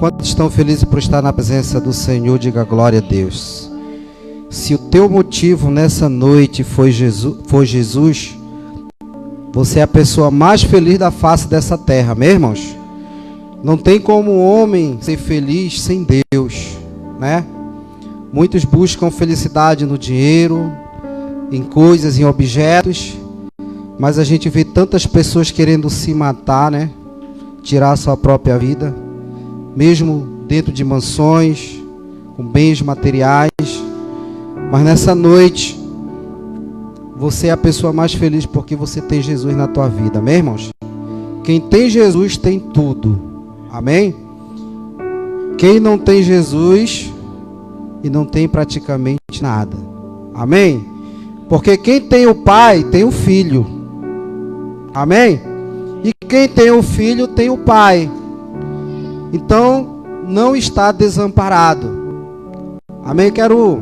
Quantos estão felizes por estar na presença do Senhor? Diga glória a Deus. Se o teu motivo nessa noite foi Jesus, você é a pessoa mais feliz da face dessa terra, meus irmãos. Não tem como um homem ser feliz sem Deus, né? Muitos buscam felicidade no dinheiro, em coisas, em objetos, mas a gente vê tantas pessoas querendo se matar, né? Tirar a sua própria vida, mesmo dentro de mansões, com bens materiais. Mas nessa noite, você é a pessoa mais feliz porque você tem Jesus na tua vida, amém, irmãos? Quem tem Jesus tem tudo, amém? Quem não tem Jesus e não tem praticamente nada, amém? Porque quem tem o Pai tem o Filho, amém? E quem tem o Filho tem o Pai. Então não está desamparado, amém? Quero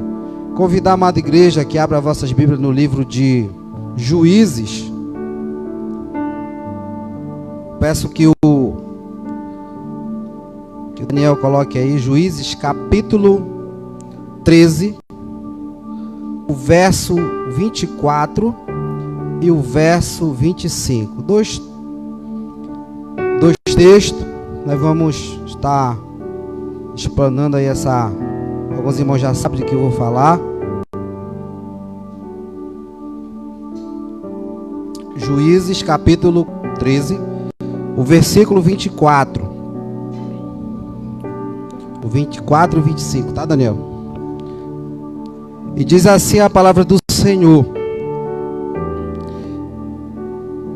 convidar a amada igreja que abra vossas Bíblias no livro de Juízes. Peço que o Daniel coloque aí, Juízes capítulo 13, o verso 24 e o verso 25. Dois textos, nós vamos estar explanando aí essa... Alguns irmãos já sabem de que eu vou falar. Juízes capítulo 13, o versículo 24. O 24 e 25, tá, Daniel? E diz assim a palavra do Senhor: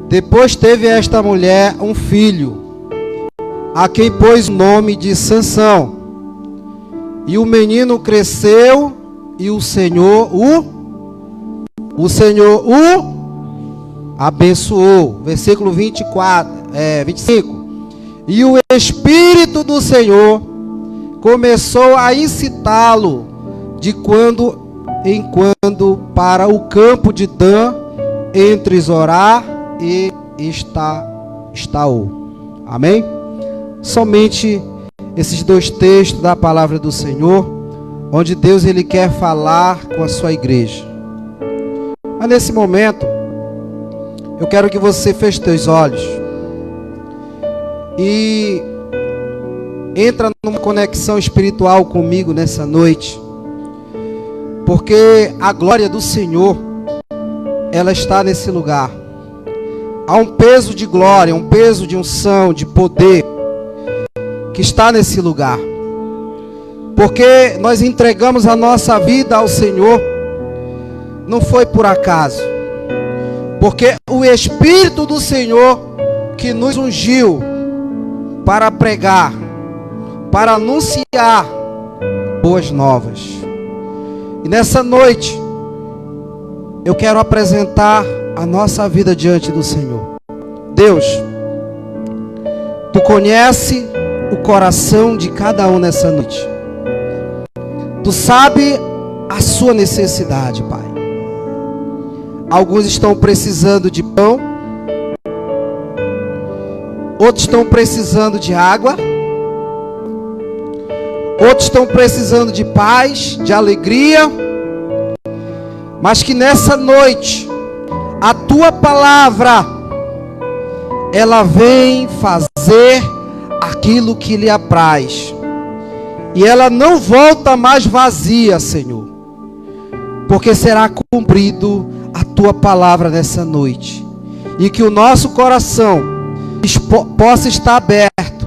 depois teve esta mulher um filho, a quem pôs o nome de Sansão. E o menino cresceu e o Senhor o abençoou. Versículo 25. E o Espírito do Senhor começou a incitá-lo de quando em quando para o campo de Dan, entre Zorá e Estaú. Amém? Somente esses dois textos da palavra do Senhor, onde Deus ele quer falar com a sua igreja. Mas nesse momento, eu quero que você feche teus olhos e entra numa conexão espiritual comigo nessa noite, porque a glória do Senhor, ela está nesse lugar. Há um peso de glória, um peso de unção, de poder, que está nesse lugar, porque nós entregamos a nossa vida ao Senhor, não foi por acaso, porque o Espírito do Senhor que nos ungiu para pregar, para anunciar boas novas. E nessa noite eu quero apresentar a nossa vida diante do Senhor. Deus, Tu conhece o coração de cada um nessa noite. Tu sabe a sua necessidade, Pai. Alguns estão precisando de pão, outros estão precisando de água, outros estão precisando de paz, de alegria, mas que nessa noite a Tua palavra ela vem fazer aquilo que lhe apraz, e ela não volta mais vazia, Senhor, porque será cumprido a Tua palavra nessa noite, e que o nosso coração possa estar aberto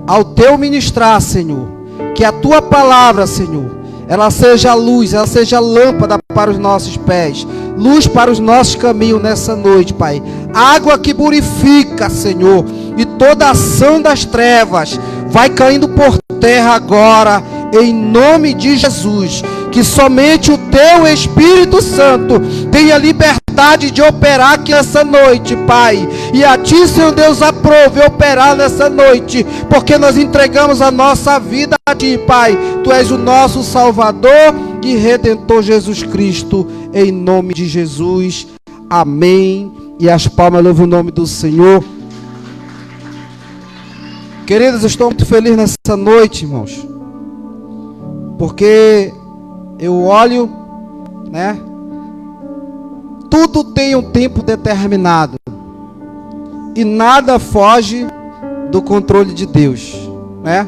ao Teu ministrar, Senhor, que a Tua palavra, Senhor, ela seja luz, ela seja lâmpada para os nossos pés, luz para os nossos caminhos nessa noite, Pai. Água que purifica, Senhor, e toda ação das trevas vai caindo por terra agora, em nome de Jesus. Que somente o Teu Espírito Santo tenha liberdade de operar aqui nessa noite, Pai. E a Ti, Senhor Deus, aprove operar nessa noite, porque nós entregamos a nossa vida a Ti, Pai. Tu és o nosso Salvador e Redentor Jesus Cristo, em nome de Jesus. Amém. E as palmas louvam o nome do Senhor. Queridos, eu estou muito feliz nessa noite, irmãos, porque eu olho, né? Tudo tem um tempo determinado e nada foge do controle de Deus, né?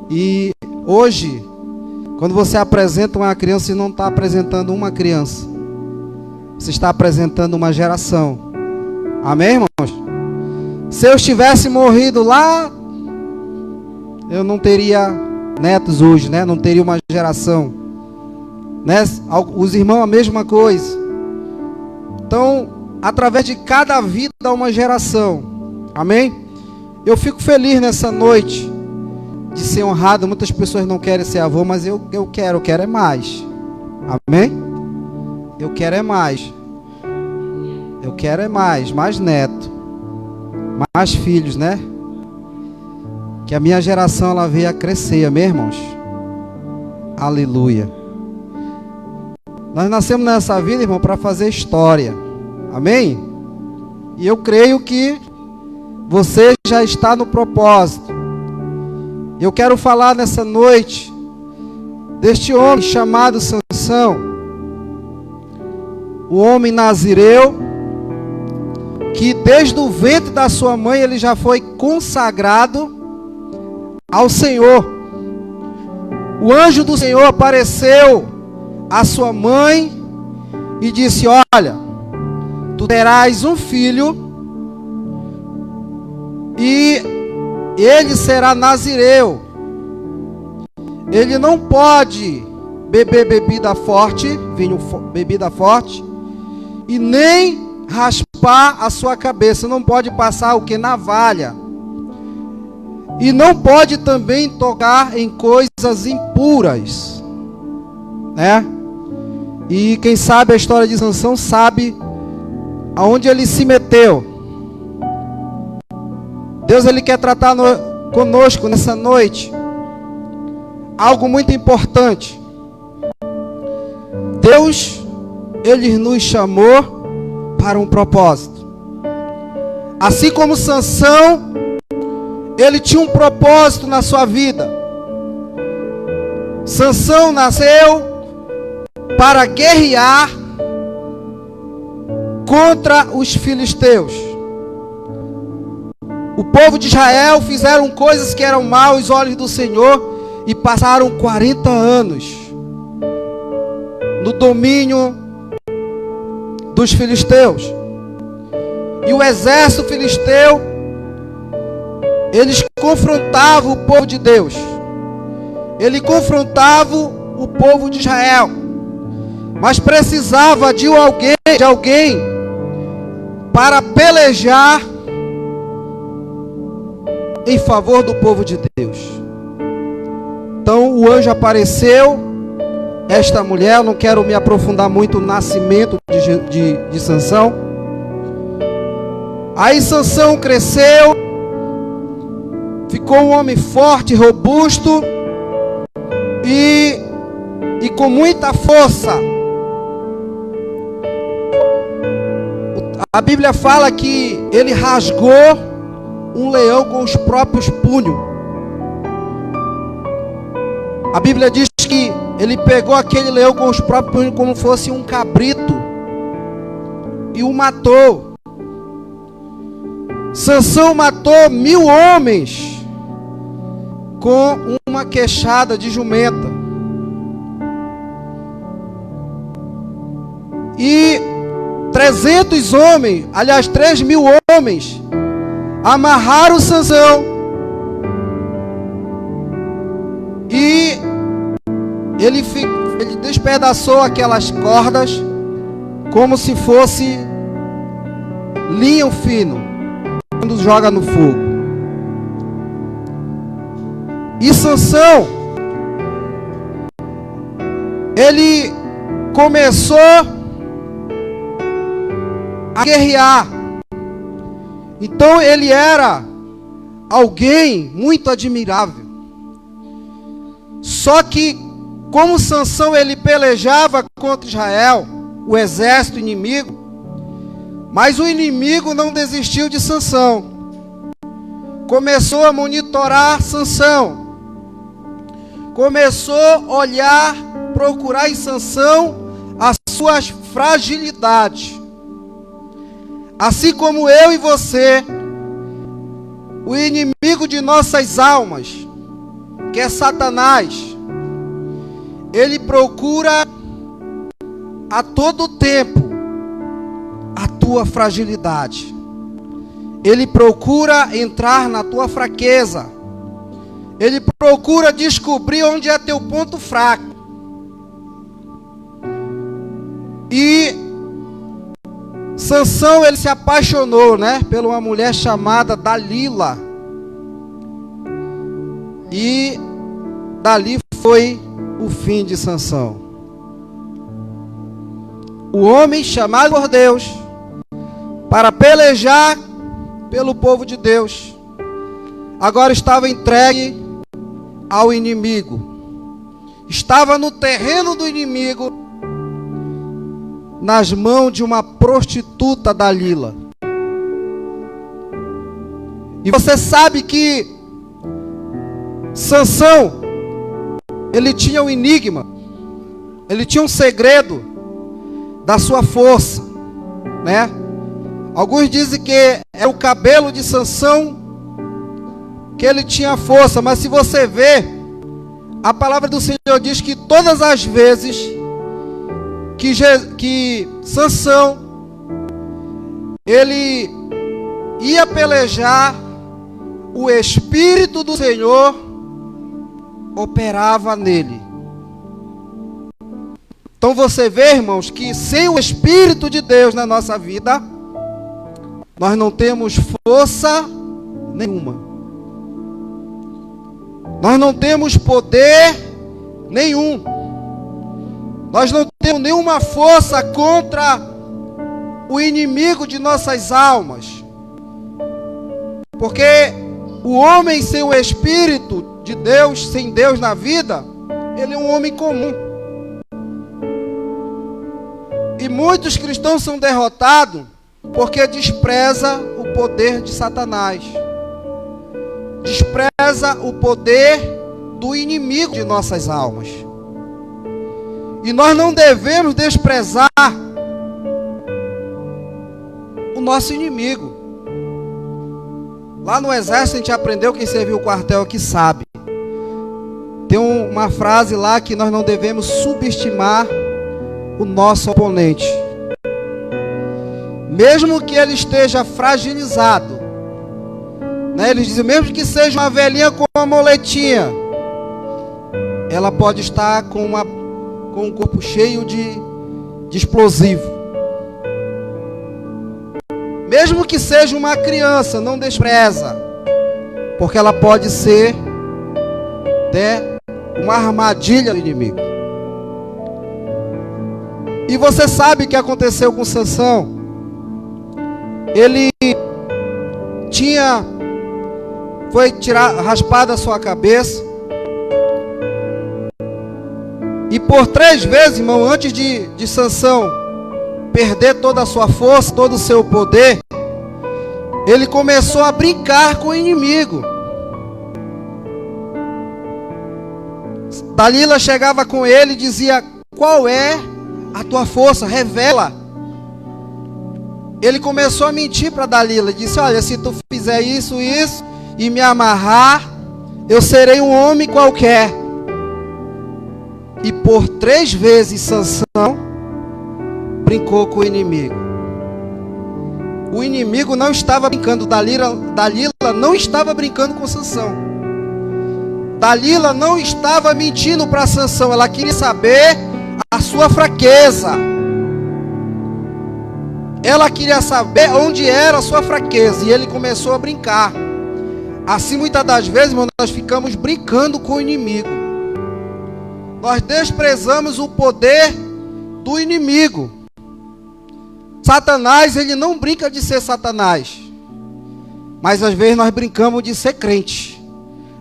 E hoje, quando você apresenta uma criança, você não está apresentando uma criança, você está apresentando uma geração. Amém, irmãos? Se eu tivesse morrido lá, eu não teria netos hoje, né? Não teria uma geração, né? Os irmãos a mesma coisa. Então, através de cada vida há uma geração. Amém? Eu fico feliz nessa noite de ser honrado. Muitas pessoas não querem ser avô, mas eu quero é mais. Amém? Eu quero é mais. Eu quero é mais neto, mais filhos, né? Que a minha geração ela venha a crescer, amém, irmãos? Aleluia. Nós nascemos nessa vida, irmão, para fazer história. Amém? E eu creio que você já está no propósito. Eu quero falar nessa noite deste homem chamado Sansão, o homem nazireu, que desde o ventre da sua mãe ele já foi consagrado ao Senhor. O anjo do Senhor apareceu à sua mãe e disse: olha, tu terás um filho e ele será nazireu. Ele não pode beber bebida forte, bebida forte, e nem raspar a sua cabeça. Não pode passar o que? Navalha. E não pode também tocar em coisas impuras, né? E quem sabe a história de Sansão sabe aonde ele se meteu. Deus ele quer tratar conosco nessa noite algo muito importante. Deus ele nos chamou para um propósito. Assim como Sansão, ele tinha um propósito na sua vida. Sansão nasceu para guerrear contra os filisteus. O povo de Israel fizeram coisas que eram mal aos olhos do Senhor e passaram 40 anos no domínio dos filisteus. E o exército filisteu, eles confrontavam o povo de Deus. Ele confrontava o povo de Israel. Mas precisava de alguém para pelejar em favor do povo de Deus. Então o anjo apareceu. Esta mulher, eu não quero me aprofundar muito no nascimento de Sansão. Aí Sansão cresceu, ficou um homem forte, robusto e com muita força. A Bíblia fala que ele rasgou um leão com os próprios punhos. A Bíblia diz que ele pegou aquele leão com os próprios punhos como fosse um cabrito e o matou. Sansão matou 1000 homens com uma queixada de jumenta. E 300 homens, aliás 3.000 homens, amarraram Sansão e ele despedaçou aquelas cordas como se fosse linho fino quando joga no fogo. E Sansão, ele começou a guerrear. Então ele era alguém muito admirável. Só que como Sansão ele pelejava contra Israel, o exército inimigo, mas o inimigo não desistiu de Sansão. começou a monitorar Sansão. Começou a olhar, procurar em Sansão as suas fragilidades. Assim como eu e você, o inimigo de nossas almas, que é Satanás, ele procura a todo tempo a tua fragilidade. Ele procura entrar na tua fraqueza. Ele procura descobrir onde é teu ponto fraco. E Sansão, ele se apaixonou, por uma mulher chamada Dalila. E dali foi o fim de Sansão. O homem chamado por Deus para pelejar pelo povo de Deus, agora estava entregue ao inimigo. Estava no terreno do inimigo, nas mãos de uma prostituta Dalila. E você sabe que Sansão, ele tinha um enigma, ele tinha um segredo da sua força, Alguns dizem que é o cabelo de Sansão que ele tinha força, mas se você ver, a palavra do Senhor diz que todas as vezes que Sansão ele ia pelejar, o Espírito do Senhor operava nele. Então você vê, irmãos, que sem o Espírito de Deus na nossa vida, nós não temos força nenhuma. Nós não temos poder nenhum. Nós não temos nenhuma força contra o inimigo de nossas almas. Porque o homem sem o Espírito de Deus, sem Deus na vida, ele é um homem comum. E muitos cristãos são derrotados porque despreza o poder de Satanás. Despreza o poder do inimigo de nossas almas. E nós não devemos desprezar o nosso inimigo. Lá no exército a gente aprendeu, quem serviu o quartel aqui sabe. Tem uma frase lá que nós não devemos subestimar o nosso oponente. Mesmo que ele esteja fragilizado, eles dizem, mesmo que seja uma velhinha com uma moletinha, ela pode estar com um corpo cheio de explosivo. Mesmo que seja uma criança, não despreza, porque ela pode ser uma armadilha do inimigo. E você sabe o que aconteceu com Sansão? Ele foi raspada a sua cabeça. E por 3 vezes, irmão, antes de Sansão perder toda a sua força, todo o seu poder, ele começou a brincar com o inimigo. Dalila chegava com ele e dizia, qual é a tua força? Revela. Ele começou a mentir para Dalila. Disse, olha, se tu fizer isso e me amarrar, eu serei um homem qualquer. E por 3 vezes Sansão brincou com o inimigo. O inimigo não estava brincando. Dalila não estava brincando com Sansão. Dalila não estava mentindo para Sansão. Ela queria saber a sua fraqueza. Ela queria saber onde era a sua fraqueza. E ele começou a brincar. Assim, muitas das vezes, irmão, nós ficamos brincando com o inimigo. Nós desprezamos o poder do inimigo. Satanás, ele não brinca de ser Satanás. Mas às vezes nós brincamos de ser crente.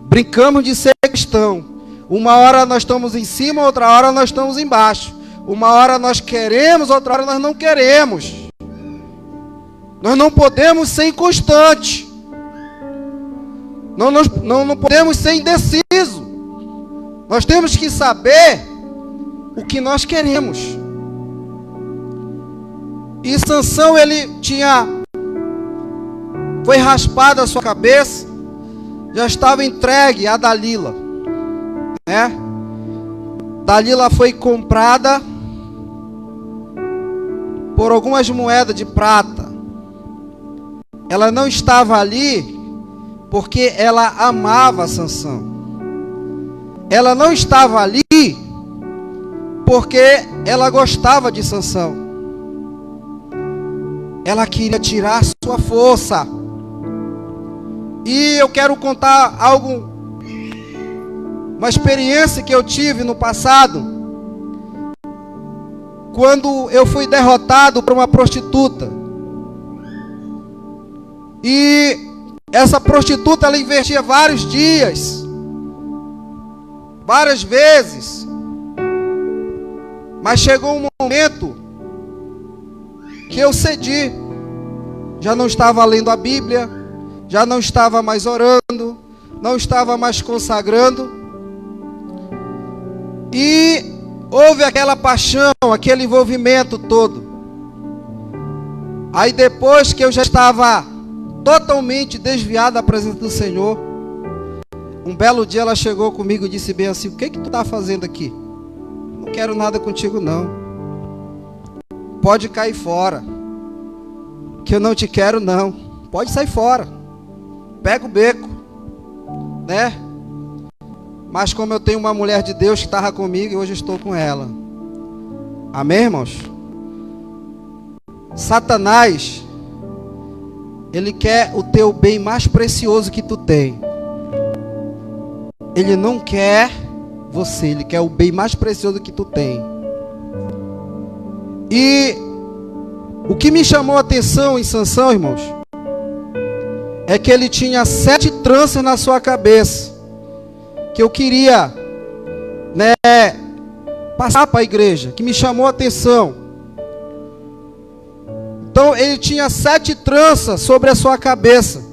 Brincamos de ser cristão. Uma hora nós estamos em cima, outra hora nós estamos embaixo. Uma hora nós queremos, outra hora nós não queremos. Nós não podemos ser inconstantes. Não podemos ser indecisos. Nós temos que saber o que nós queremos. E Sansão, ele foi raspado a sua cabeça, já estava entregue a Dalila, né? Dalila foi comprada por algumas moedas de prata. Ela não estava ali porque ela amava Sansão. Ela não estava ali porque ela gostava de Sansão. Ela queria tirar sua força. E eu quero contar uma experiência que eu tive no passado, quando eu fui derrotado por uma prostituta. E essa prostituta, ela investia vários dias, várias vezes, mas chegou um momento que eu cedi. Já não estava lendo a Bíblia, já não estava mais orando, não estava mais consagrando, e houve aquela paixão, aquele envolvimento todo. Aí depois que eu já estava totalmente desviado da presença do Senhor, um belo dia ela chegou comigo e disse bem assim: o que tu está fazendo aqui? Não quero nada contigo não. Pode cair fora, que eu não te quero não. Pode sair fora. Pega o beco, né? Mas como eu tenho uma mulher de Deus que estava comigo, e hoje eu estou com ela. Amém, irmãos? Satanás, ele quer o teu bem mais precioso que tu tem. Ele não quer você, ele quer o bem mais precioso que tu tem. E o que me chamou a atenção em Sansão, irmãos, é que ele tinha 7 tranças na sua cabeça, que eu queria, né, passar para a igreja, que me chamou a atenção. Então ele tinha 7 tranças sobre a sua cabeça,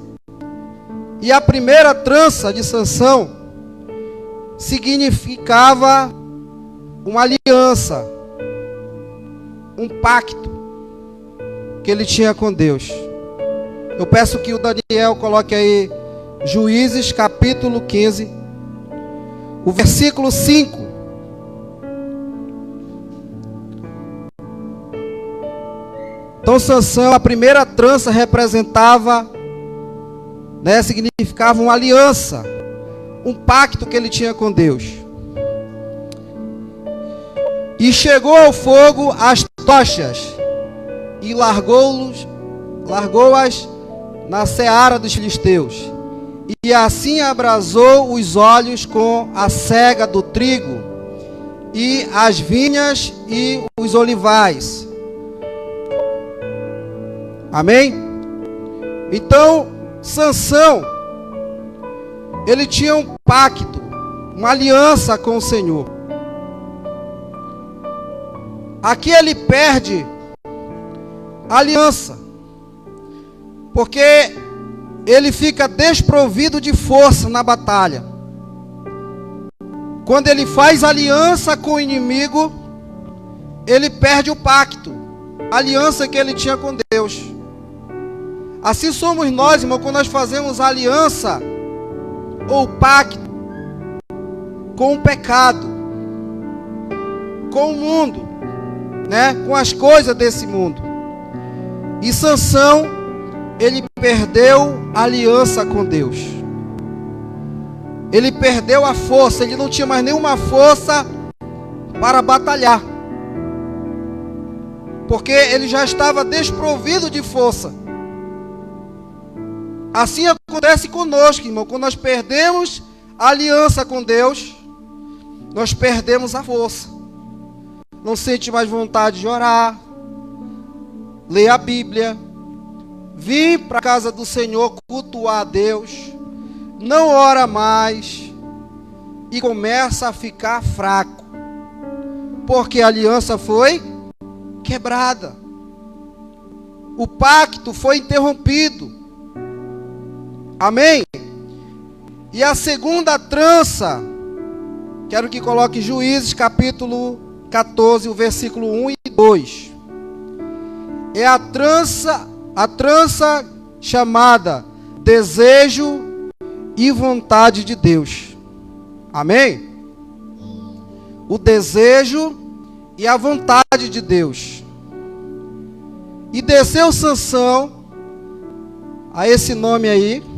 e a primeira trança de Sansão significava uma aliança, um pacto que ele tinha com Deus. Eu peço que o Daniel coloque aí Juízes capítulo 15, o versículo 5. Então Sansão, a primeira trança representava, né, significava uma aliança, um pacto que ele tinha com Deus. E chegou ao fogo as tochas e largou-as na seara dos filisteus, e assim abrasou os olhos com a sega do trigo e as vinhas e os olivais. Amém? Então Sansão, ele tinha um pacto, uma aliança com o Senhor. Aqui ele perde a aliança, porque ele fica desprovido de força na batalha. Quando ele faz aliança com o inimigo, ele perde o pacto, a aliança que ele tinha com Deus. Assim somos nós, irmão, quando nós fazemos aliança ou pacto com o pecado, com o mundo, né? Com as coisas desse mundo. E Sansão, ele perdeu a aliança com Deus. Ele perdeu a força, ele não tinha mais nenhuma força para batalhar, porque ele já estava desprovido de força. Assim acontece conosco, irmão. Quando nós perdemos a aliança com Deus, nós perdemos a força. Não sente mais vontade de orar, ler a Bíblia, vir para a casa do Senhor, cultuar a Deus, não ora mais e começa a ficar fraco, porque a aliança foi quebrada, o pacto foi interrompido. Amém? E a segunda trança, quero que coloque Juízes capítulo 14, o versículo 1 e 2. É a trança chamada desejo e vontade de Deus. Amém? O desejo e a vontade de Deus. E desceu Sansão a esse nome aí,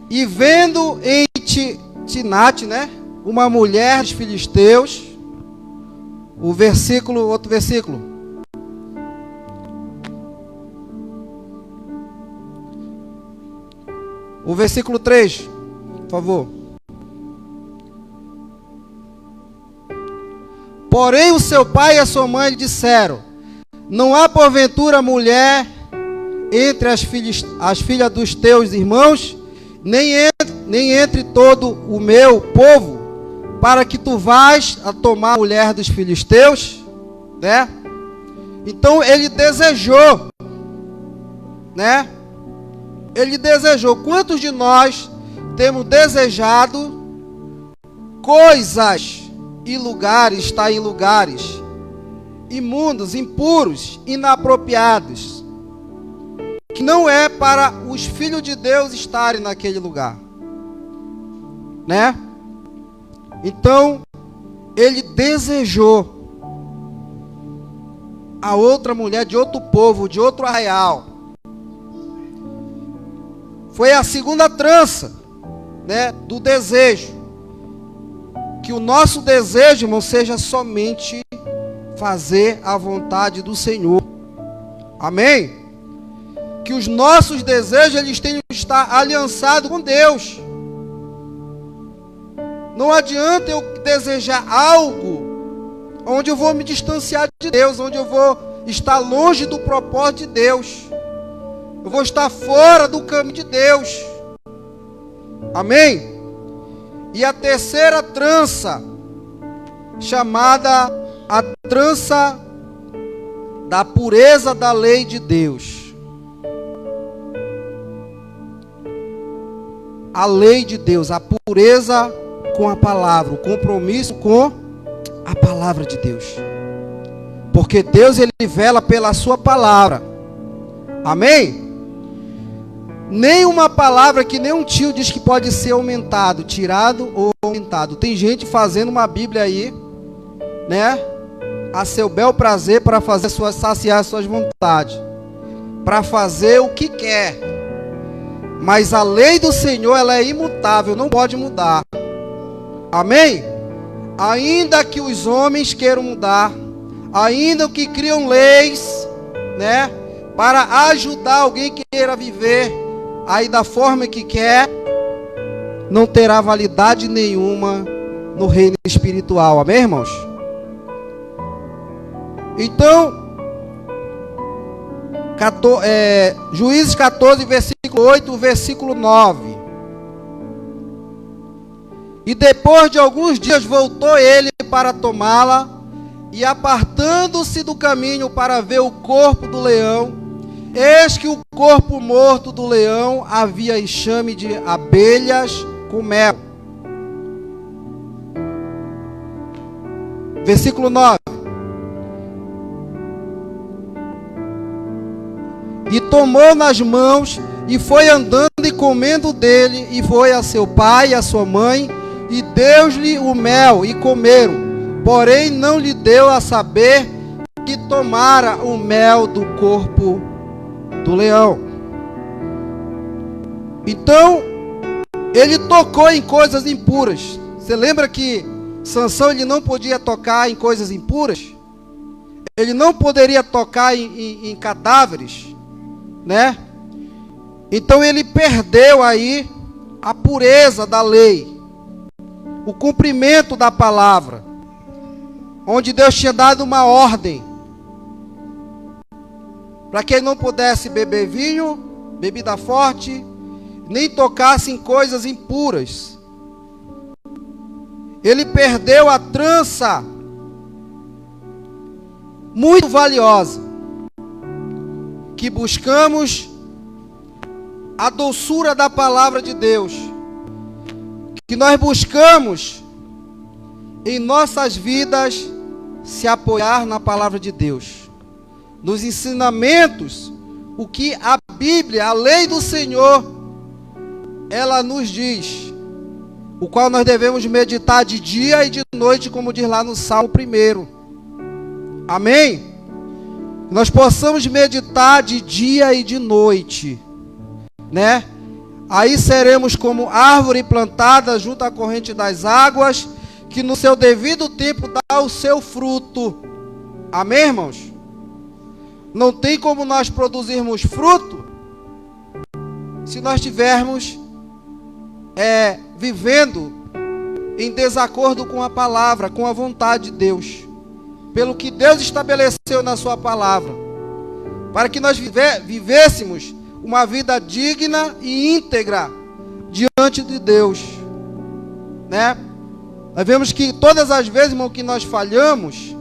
e vendo em Tinate, né, uma mulher dos filisteus, outro versículo. O versículo 3, por favor. Porém o seu pai e a sua mãe lhe disseram: não há porventura mulher entre as filhas dos teus irmãos, nem entre todo o meu povo, para que tu vás a tomar a mulher dos filisteus, né? Então ele desejou, né? Ele desejou. Quantos de nós temos desejado coisas e lugares, está em lugares imundos, impuros, inapropriados, que não é para os filhos de Deus estarem naquele lugar, né? Então, ele desejou a outra mulher de outro povo, de outro arraial. Foi a segunda trança, né, do desejo. Que o nosso desejo, irmão, seja somente fazer a vontade do Senhor. Amém? Que os nossos desejos, eles tenham que estar aliançados com Deus. Não adianta eu desejar algo onde eu vou me distanciar de Deus, onde eu vou estar longe do propósito de Deus. Eu vou estar fora do caminho de Deus. Amém? E a terceira trança, chamada a trança da pureza da lei de Deus. A lei de Deus, a pureza com a palavra, o compromisso com a palavra de Deus. Porque Deus, ele vela pela sua palavra. Amém? Nenhuma palavra que nem um tio diz que pode ser aumentado, tirado ou aumentado. Tem gente fazendo uma Bíblia aí, né, a seu bel prazer, para fazer saciar suas vontades, para fazer o que quer. Mas a lei do Senhor, ela é imutável, não pode mudar. Amém? Ainda que os homens queiram mudar, ainda que criam leis, né, para ajudar alguém que queira viver aí da forma que quer, não terá validade nenhuma no reino espiritual. Amém, irmãos? Então, Juízes 14, versículo 8, versículo 9. E depois de alguns dias voltou ele para tomá-la, e apartando-se do caminho para ver o corpo do leão, eis que o corpo morto do leão havia enxame de abelhas com mel. Versículo 9. E tomou nas mãos, e foi andando e comendo dele, e foi a seu pai e a sua mãe, e deu-lhe o mel, e comeram. Porém não lhe deu a saber que tomara o mel do corpo do leão. Então, ele tocou em coisas impuras. Você lembra que Sansão, ele não podia tocar em coisas impuras? Ele não poderia tocar em cadáveres, né? Então ele perdeu aí a pureza da lei, o cumprimento da palavra, onde Deus tinha dado uma ordem para que ele não pudesse beber vinho, bebida forte, nem tocasse em coisas impuras. Ele perdeu a trança muito valiosa, que buscamos a doçura da palavra de Deus, que nós buscamos em nossas vidas se apoiar na palavra de Deus, nos ensinamentos, o que a Bíblia, a lei do Senhor, ela nos diz, o qual nós devemos meditar de dia e de noite, como diz lá no Salmo 1. Amém? Nós possamos meditar de dia e de noite, né? Aí seremos como árvore plantada junto à corrente das águas, que no seu devido tempo dá o seu fruto. Amém, irmãos? Não tem como nós produzirmos fruto se nós estivermos vivendo em desacordo com a palavra, com a vontade de Deus, pelo que Deus estabeleceu na sua palavra, para que nós vivêssemos uma vida digna e íntegra diante de Deus, né? Nós vemos que todas as vezes, irmão, que nós falhamos,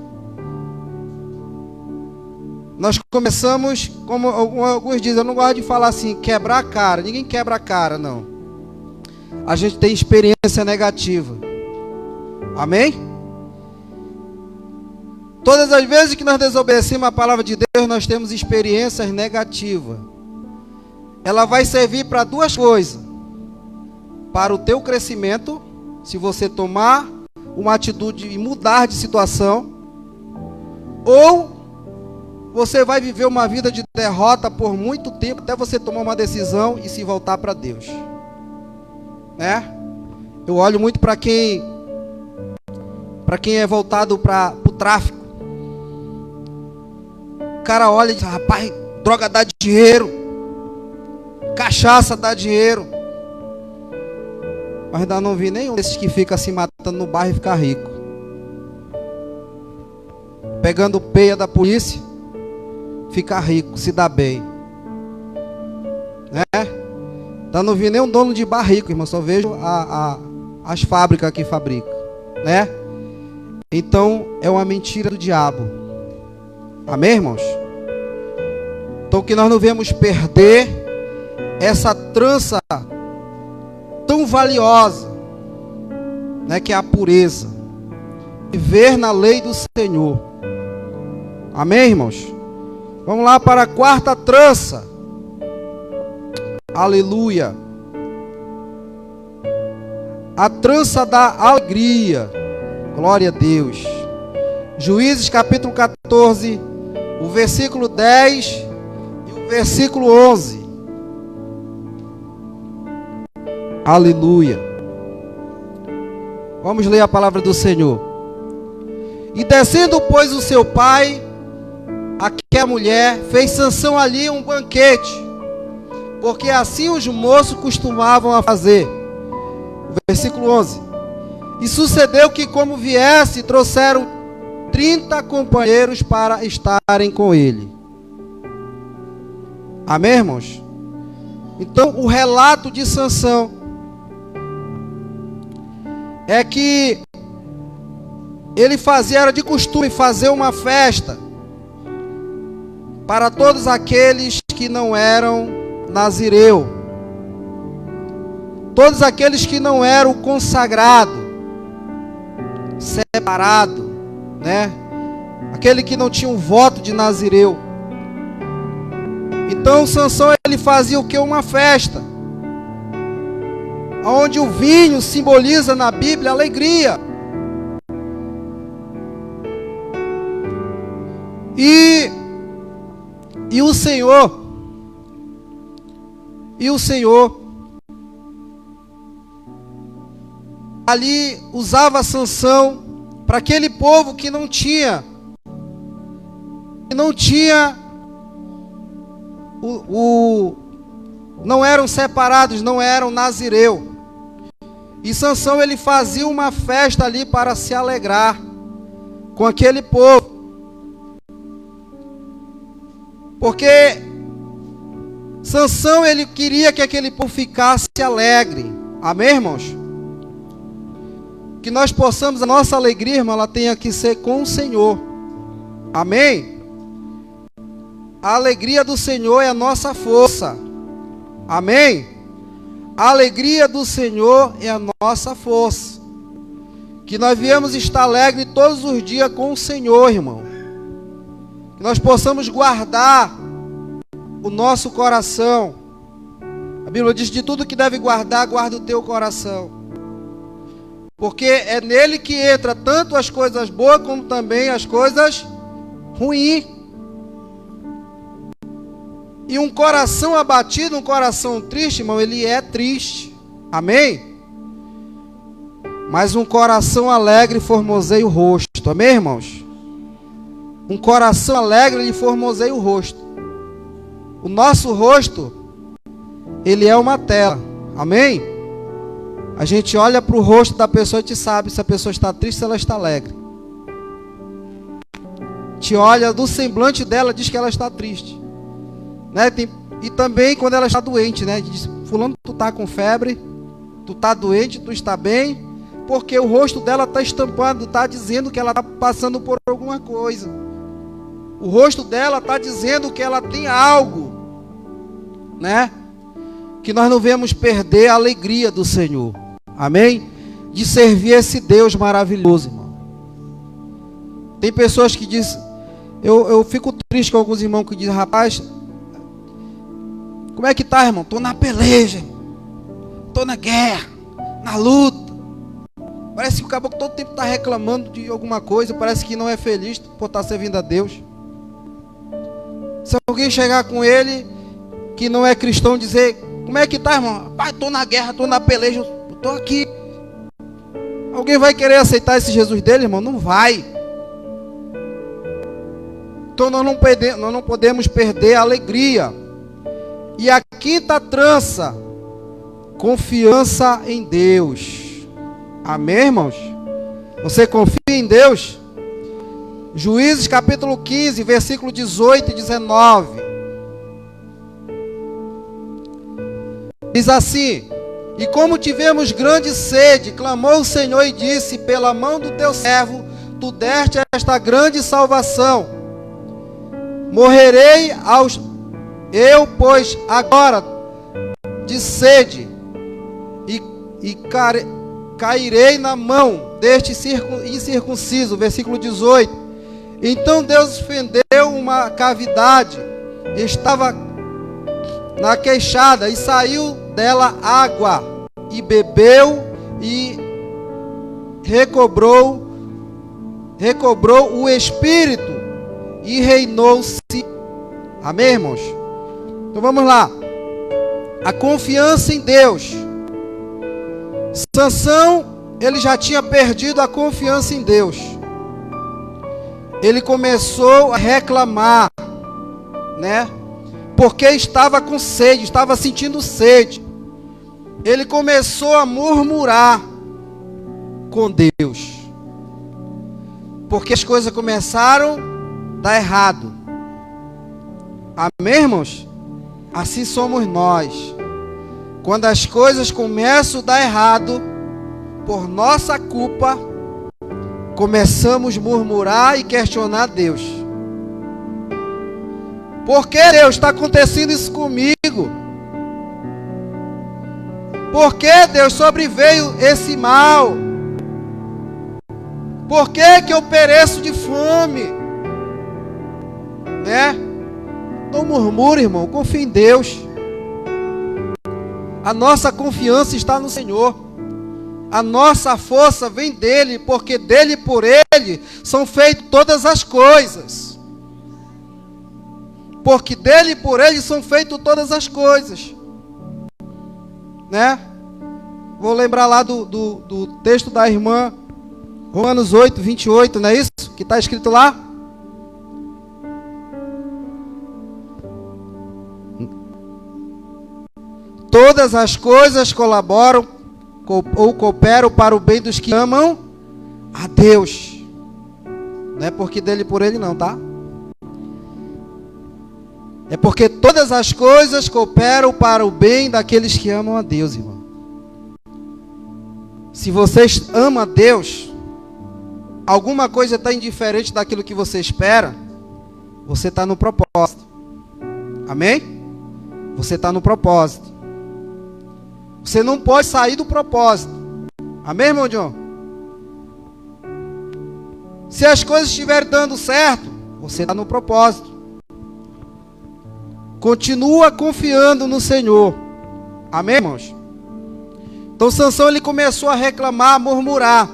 nós começamos, como alguns dizem, eu não gosto de falar assim, quebrar a cara. Ninguém quebra a cara, não. A gente tem experiência negativa. Amém? Todas as vezes que nós desobedecemos a palavra de Deus, nós temos experiências negativas. Ela vai servir para duas coisas. Para o teu crescimento, se você tomar uma atitude e mudar de situação, ou você vai viver uma vida de derrota por muito tempo, até você tomar uma decisão e se voltar para Deus, né? Eu olho muito para quem é voltado para o tráfico. O cara olha e diz: rapaz, droga dá dinheiro, cachaça dá dinheiro. Mas ainda não vi nenhum desses que fica se matando no bairro e fica rico, pegando peia da polícia, fica rico, se dá bem, né? Então não vi nenhum dono de bar rico, irmão. Só vejo as fábricas que fabricam, né? Então é uma mentira do diabo. Amém, irmãos? Então que nós não devemos perder essa trança tão valiosa, né, que é a pureza, viver na lei do Senhor. Amém, irmãos? Vamos lá para a quarta trança. Aleluia. A trança da alegria. Glória a Deus. Juízes capítulo 14, o versículo 10 e o versículo 11. Aleluia. Vamos ler a palavra do Senhor. E descendo, pois, o seu pai, aquela mulher, fez Sansão ali um banquete, porque assim os moços costumavam a fazer. Versículo 11. E sucedeu que, como viesse, trouxeram 30 companheiros para estarem com ele. Amém, irmãos? Então, o relato de Sansão é que ele era de costume fazer uma festa para todos aqueles que não eram nazireu, todos aqueles que não eram consagrado, separado, né? Aquele que não tinha um voto de nazireu. Então Sansão, ele fazia o que? Uma festa, onde o vinho simboliza na Bíblia alegria. E o Senhor ali usava Sansão para aquele povo que não não eram separados, não eram nazireu. E Sansão, ele fazia uma festa ali para se alegrar com aquele povo, porque Sansão, ele queria que aquele povo ficasse alegre. Amém, irmãos? Que nós possamos, a nossa alegria, irmão, ela tenha que ser com o Senhor. Amém? A alegria do Senhor é a nossa força. Amém? A alegria do Senhor é a nossa força. Que nós viemos estar alegres todos os dias com o Senhor, irmão. Que nós possamos guardar o nosso coração. A Bíblia diz: de tudo que deve guardar, guarda o teu coração. Porque é nele que entra tanto as coisas boas como também as coisas ruins. E um coração abatido, um coração triste, irmão, ele é triste. Amém? Mas um coração alegre formoseia o rosto. Amém, irmãos? Um coração alegre, ele formoseia o rosto. O nosso rosto, ele é uma tela. Amém? A gente olha para o rosto da pessoa e te sabe se a pessoa está triste, se ela está alegre. Te olha do semblante dela, diz que ela está triste, né? E também quando ela está doente, né? Diz: fulano, tu está com febre, tu está doente, tu está bem, porque o rosto dela está estampado, está dizendo que ela está passando por alguma coisa. O rosto dela está dizendo que ela tem algo, né? Que nós não devemos perder a alegria do Senhor. Amém? De servir esse Deus maravilhoso, irmão. Tem pessoas que dizem, eu fico triste com alguns irmãos que dizem: rapaz, como é que tá, irmão? Estou na peleja, irmão. Estou na guerra, na luta. Parece que o caboclo todo tempo está reclamando de alguma coisa. Parece que não é feliz por estar servindo a Deus. Se alguém chegar com ele que não é cristão, dizer: como é que tá, irmão? Pai, estou na guerra, estou na peleja, estou aqui. Alguém vai querer aceitar esse Jesus dele, irmão? Não vai. Então nós não podemos perder a alegria. E a quinta trança: confiança em Deus. Amém, irmãos? Você confia em Deus? Juízes capítulo 15, versículo 18 e 19. Diz assim: e como tivemos grande sede, clamou o Senhor e disse: pela mão do teu servo, tu deste esta grande salvação. Morrerei eu, pois, agora de sede, e cairei na mão deste incircunciso. Versículo 18. Então Deus fendeu uma cavidade, estava na queixada, e saiu dela água, e bebeu, e recobrou o espírito, e reinou-se. Amém, irmãos? Então vamos lá. A confiança em Deus. Sansão, ele já tinha perdido a confiança em Deus. Ele começou a reclamar, né? Porque estava com sede, estava sentindo sede. Ele começou a murmurar com Deus, porque as coisas começaram a dar errado. Amém, irmãos? Assim somos nós. Quando as coisas começam a dar errado, por nossa culpa, começamos a murmurar e questionar Deus. Por que, Deus, está acontecendo isso comigo? Por que, Deus, sobreveio esse mal? Por que eu pereço de fome? Né? Não murmure, irmão, confie em Deus. A nossa confiança está no Senhor. A nossa força vem dele, porque dele e por ele são feitas todas as coisas. Porque dele e por ele são feitas todas as coisas. Né? Vou lembrar lá do texto da irmã, Romanos 8, 28, não é isso? Que está escrito lá? Todas as coisas colaboram ou cooperam para o bem dos que amam a Deus. Não é porque dele e por ele não, tá? É porque todas as coisas cooperam para o bem daqueles que amam a Deus, irmão. Se vocês amam a Deus, alguma coisa está indiferente daquilo que você espera, você está no propósito. Amém? Você está no propósito. Você não pode sair do propósito. Amém, irmão John? Se as coisas estiverem dando certo, você está no propósito. Continua confiando no Senhor. Amém, irmãos? Então Sansão, ele começou a reclamar, a murmurar.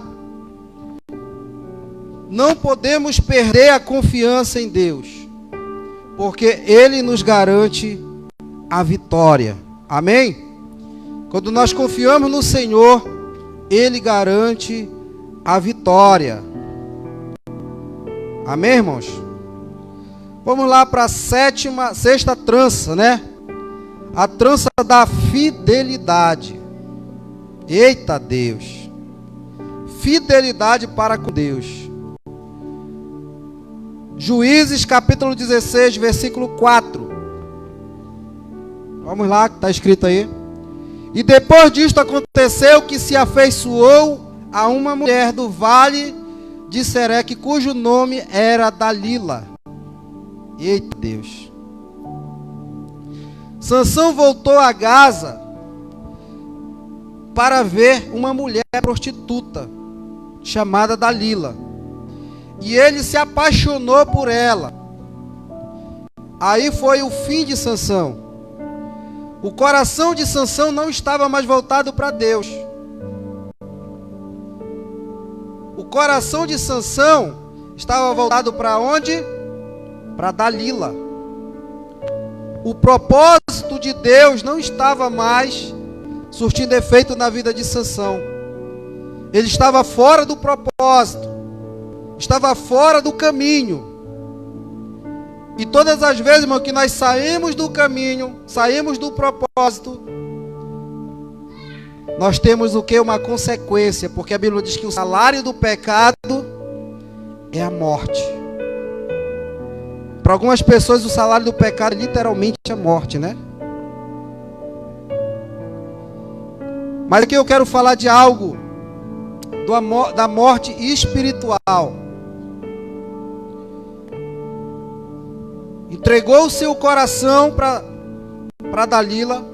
Não podemos perder a confiança em Deus, porque Ele nos garante a vitória. Amém? Quando nós confiamos no Senhor, Ele garante a vitória. Amém, irmãos? Vamos lá para a sexta trança, né? A trança da fidelidade. Eita Deus! Fidelidade para com Deus. Juízes capítulo 16, versículo 4. Vamos lá, que está escrito aí. E depois disto aconteceu que se afeiçoou a uma mulher do vale de Sereque, cujo nome era Dalila. Eita Deus! Sansão voltou a Gaza para ver uma mulher prostituta chamada Dalila, e ele se apaixonou por ela. Aí foi o fim de Sansão. O coração de Sansão não estava mais voltado para Deus. O coração de Sansão estava voltado para onde? Para Dalila. O propósito de Deus não estava mais surtindo efeito na vida de Sansão. Ele estava fora do propósito, estava fora do caminho. E todas as vezes, irmão, que nós saímos do caminho, saímos do propósito, nós temos o que? Uma consequência, porque a Bíblia diz que o salário do pecado é a morte. Para algumas pessoas o salário do pecado é literalmente a morte, né? Mas aqui eu quero falar de algo da morte espiritual. Entregou o seu coração para Dalila.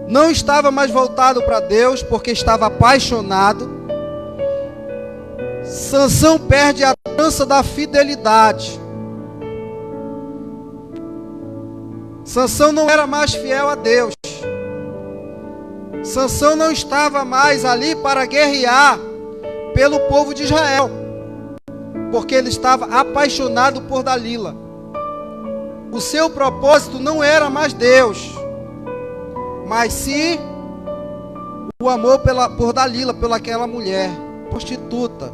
Não estava mais voltado para Deus, porque estava apaixonado. Sansão perde a trança da fidelidade. Sansão não era mais fiel a Deus. Sansão não estava mais ali para guerrear pelo povo de Israel, porque ele estava apaixonado por Dalila. O seu propósito não era mais Deus, mas sim o amor por Dalila, pelaquela mulher prostituta.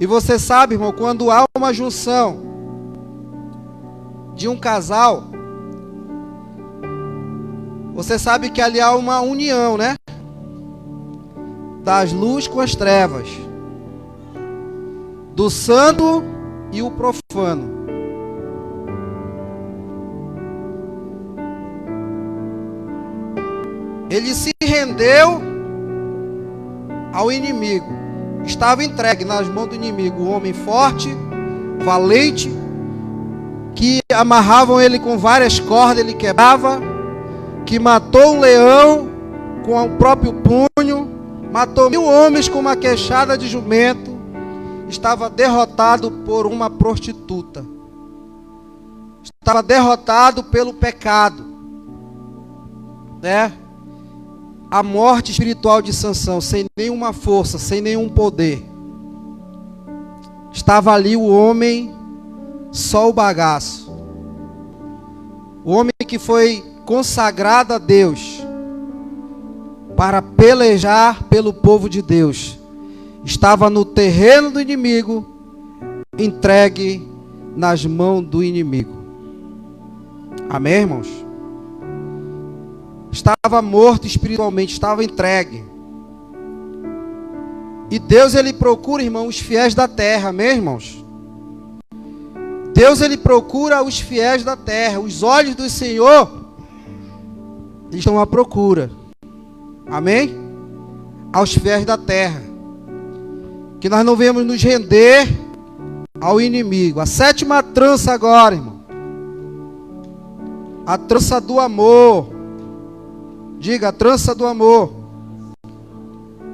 E você sabe, irmão, quando há uma junção de um casal, você sabe que ali há uma união, né? Das luzes com as trevas, do santo e o profano. Ele se rendeu ao inimigo. Estava entregue nas mãos do inimigo, um homem forte, valente, que amarravam ele com várias cordas, ele quebrava, que matou um leão com o próprio punho, matou 1000 homens com uma queixada de jumento, estava derrotado por uma prostituta, estava derrotado pelo pecado, né? A morte espiritual de Sansão, sem nenhuma força, sem nenhum poder. Estava ali o homem, só o bagaço. O homem que foi consagrado a Deus para pelejar pelo povo de Deus. Estava no terreno do inimigo, entregue nas mãos do inimigo. Amém, irmãos? Estava morto espiritualmente, estava entregue. E Deus, ele procura, irmão, os fiéis da terra, amém, irmãos? Deus, ele procura os fiéis da terra. Os olhos do Senhor estão à procura, amém? Aos fiéis da terra. Que nós não venhamos nos render ao inimigo. A 7ª trança agora, irmão. A trança do amor. Diga, a trança do amor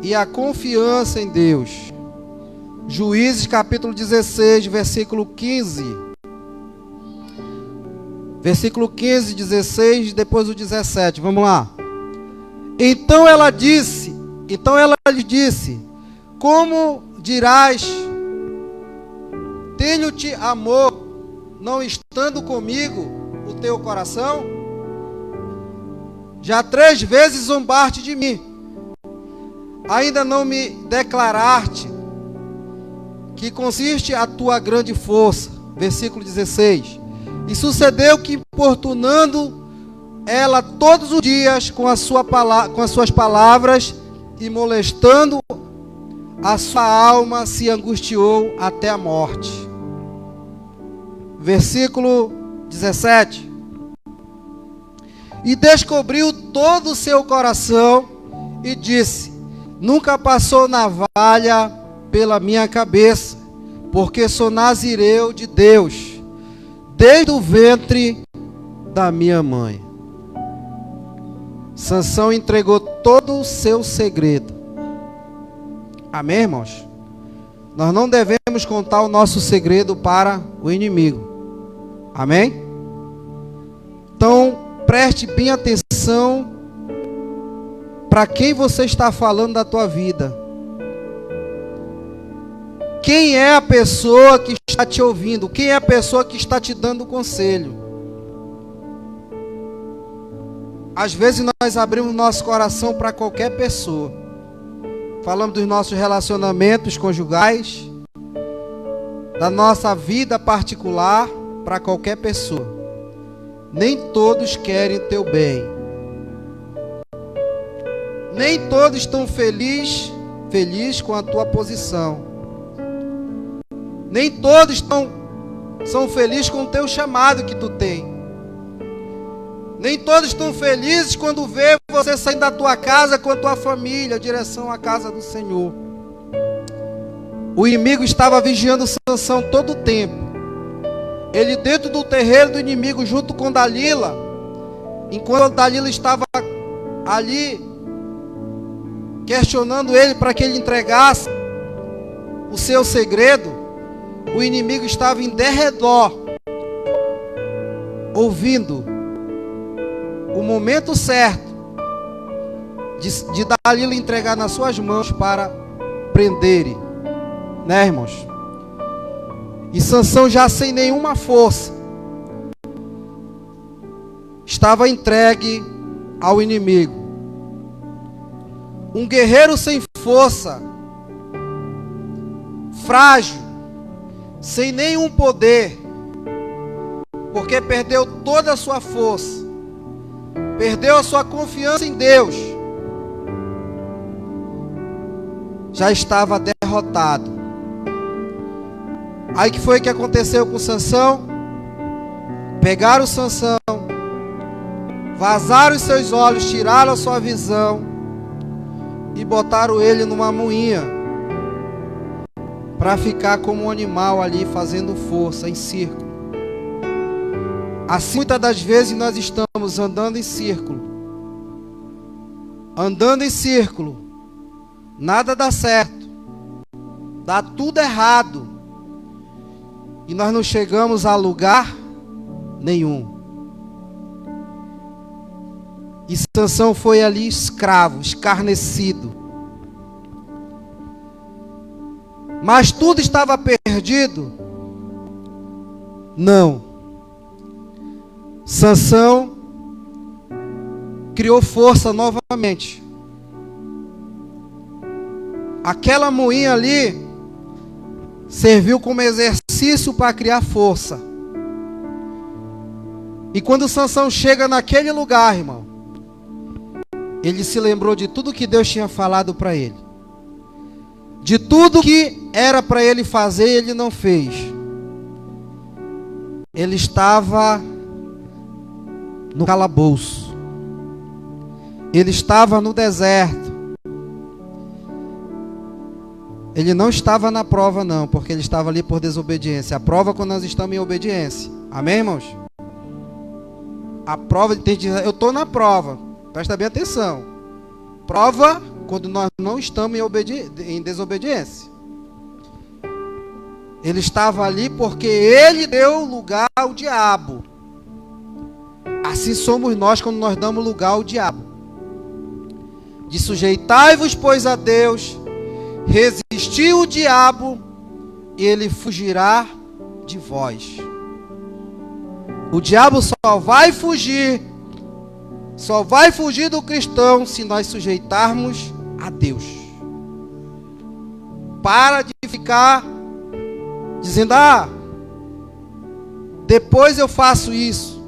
e a confiança em Deus. Juízes capítulo 16, versículo 15. Versículo 15, 16, depois o 17. Vamos lá. Então ela lhe disse: como dirás, tenho-te amor, não estando comigo o teu coração? Já 3 vezes zombaste de mim, ainda não me declaraste que consiste a tua grande força. Versículo 16. E sucedeu que, importunando ela todos os dias com as suas palavras e molestando, a sua alma se angustiou até a morte. Versículo 17. E descobriu todo o seu coração e disse: nunca passou navalha pela minha cabeça, porque sou nazireu de Deus, desde o ventre da minha mãe. Sansão entregou todo o seu segredo. Amém, irmãos? Nós não devemos contar o nosso segredo para o inimigo. Amém? Então, preste bem atenção para quem você está falando da tua vida. Quem é a pessoa que está te ouvindo? Quem é a pessoa que está te dando conselho? Às vezes nós abrimos nosso coração para qualquer pessoa. Falamos dos nossos relacionamentos conjugais, da nossa vida particular para qualquer pessoa. Nem todos querem o teu bem. Nem todos estão felizes com a tua posição. Nem todos são felizes com o teu chamado que tu tem. Nem todos estão felizes quando vê você saindo da tua casa com a tua família, em direção à casa do Senhor. O inimigo estava vigiando Sansão todo o tempo. Ele dentro do terreiro do inimigo, junto com Dalila, enquanto Dalila estava ali questionando ele para que ele entregasse o seu segredo, o inimigo estava em derredor, ouvindo o momento certo de Dalila entregar nas suas mãos para prenderem, né, irmãos? E Sansão, já sem nenhuma força, estava entregue ao inimigo. Um guerreiro sem força, frágil, sem nenhum poder, porque perdeu toda a sua força, perdeu a sua confiança em Deus, já estava derrotado. Aí que foi que aconteceu com Sansão? Pegaram Sansão, vazaram os seus olhos, tiraram a sua visão e botaram ele numa moinha para ficar como um animal ali fazendo força em círculo. Assim, muitas das vezes nós estamos andando em círculo, nada dá certo, dá tudo errado, e nós não chegamos a lugar nenhum. E Sansão foi ali escravo, escarnecido. Mas tudo estava perdido? Não. Sansão criou força novamente. Aquela moinha ali serviu como exercício para criar força. E quando Sansão chega naquele lugar, irmão, ele se lembrou de tudo que Deus tinha falado para ele. De tudo que era para ele fazer, ele não fez. Ele estava no calabouço. Ele estava no deserto. Ele não estava na prova não, porque ele estava ali por desobediência. A prova é quando nós estamos em obediência. Amém, irmãos? A prova, eu estou na prova. Presta bem atenção. Prova quando nós não estamos em desobediência. Ele estava ali porque ele deu lugar ao diabo. Assim somos nós quando nós damos lugar ao diabo. De sujeitai-vos, pois, a Deus, resistir o diabo, e ele fugirá de vós. O diabo só vai fugir do cristão se nós sujeitarmos a Deus. Para de ficar dizendo, depois eu faço isso,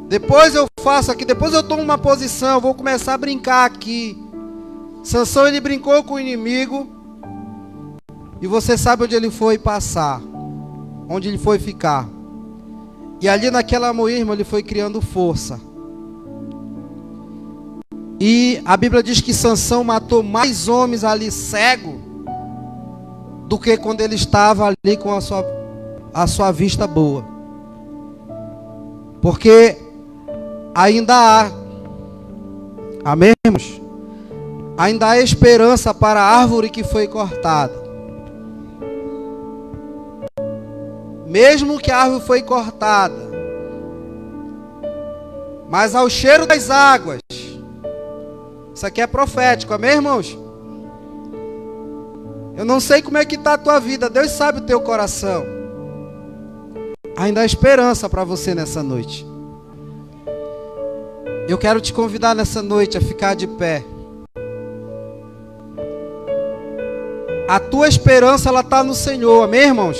depois eu faço aqui, depois eu tomo uma posição, vou começar a brincar aqui. Sansão, ele brincou com o inimigo, e você sabe onde ele foi passar, onde ele foi ficar. E ali naquela moirma ele foi criando força. E a Bíblia diz que Sansão matou mais homens ali cego do que quando ele estava ali com a sua vista boa. Porque ainda há, amém, irmãos? Ainda há esperança para a árvore que foi cortada. Mesmo que a árvore foi cortada, mas ao cheiro das águas, isso aqui é profético, amém, irmãos? Eu não sei como é que está a tua vida, Deus sabe o teu coração. Ainda há esperança para você nessa noite. Eu quero te convidar nessa noite a ficar de pé. A tua esperança, ela está no Senhor, amém, irmãos?